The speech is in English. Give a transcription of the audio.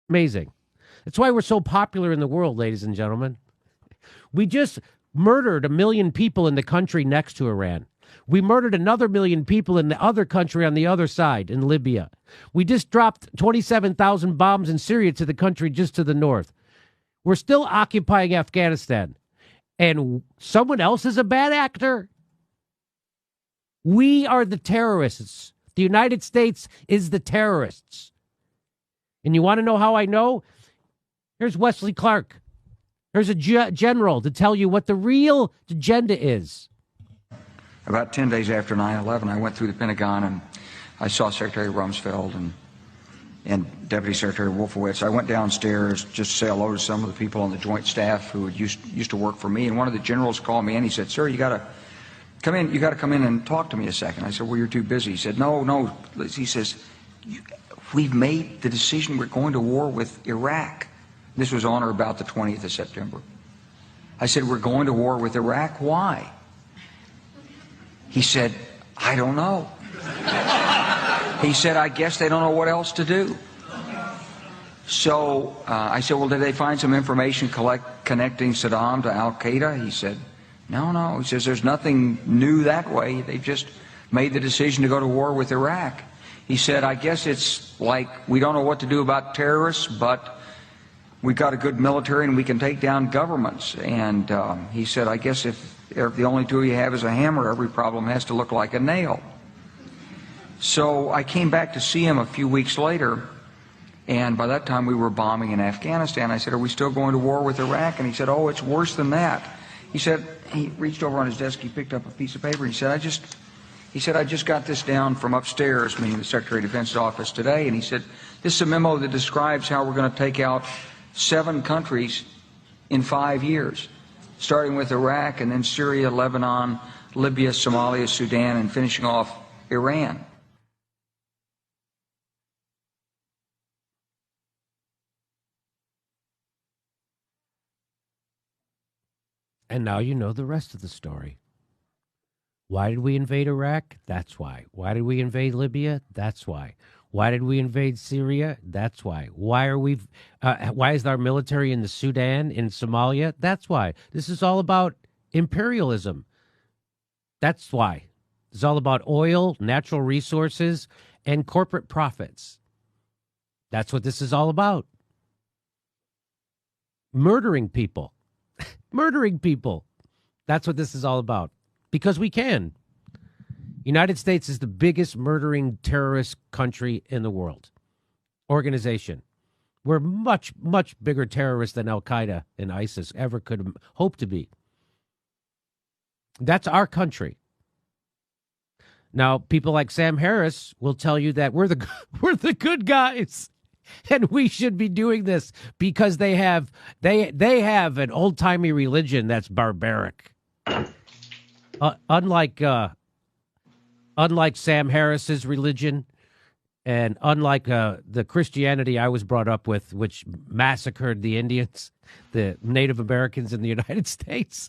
Amazing. That's why we're so popular in the world, ladies and gentlemen. We just murdered 1 million people in the country next to Iran. We murdered another 1 million people in the other country on the other side, in Libya. We just dropped 27,000 bombs in Syria to the country just to the north. We're still occupying Afghanistan. And someone else is a bad actor? We are the terrorists. The United States is the terrorists. And you want to know how I know? Here's Wesley Clark. Here's a general to tell you what the real agenda is. About 10 days after 9/11, I went through the Pentagon and I saw Secretary Rumsfeld and Deputy Secretary Wolfowitz. I went downstairs just to say hello to some of the people on the Joint Staff who used to work for me. And one of the generals called me in. He said, "Sir, you got to come in. You got to come in and talk to me a second." I said, "Well, you're too busy." He said, "No." He says, "We've made the decision. We're going to war with Iraq." This was on or about the 20th of September. I said, "We're going to war with Iraq. Why?" He said, "I don't know." He said, "I guess they don't know what else to do." So I said, "Well, did they find some information connecting Saddam to Al-Qaeda?" He said, No. He says, "There's nothing new that way. They just made the decision to go to war with Iraq." He said, "I guess it's like we don't know what to do about terrorists, but we've got a good military and we can take down governments." And he said, "I guess if the only tool you have is a hammer, every problem has to look like a nail." So I came back to see him a few weeks later, and by that time we were bombing in Afghanistan. I said, "Are we still going to war with Iraq?" And he said, "Oh, it's worse than that." He said, he reached over on his desk, he picked up a piece of paper, and he said, I just got this down from upstairs," meaning the Secretary of Defense's office today, and he said, "This is a memo that describes how we're going to take out 7 countries in 5 years, starting with Iraq and then Syria, Lebanon, Libya, Somalia, Sudan, and finishing off Iran." And now you know the rest of the story. Why did we invade Iraq? That's why. Why did we invade Libya? That's why. Why did we invade Syria? That's why. Why is our military in the Sudan, in Somalia? That's why. This is all about imperialism. That's why. It's all about oil, natural resources, and corporate profits. That's what this is all about. Murdering people. Murdering people. That's what this is all about. Because we can. United States is the biggest murdering terrorist country in the world. Organization. We're much, much bigger terrorists than Al-Qaeda and ISIS ever could hope to be. That's our country. Now, people like Sam Harris will tell you that we're the good guys. And we should be doing this because they have an old-timey religion that's barbaric. Unlike Sam Harris's religion, and unlike the Christianity I was brought up with, which massacred the Indians, the Native Americans in the United States,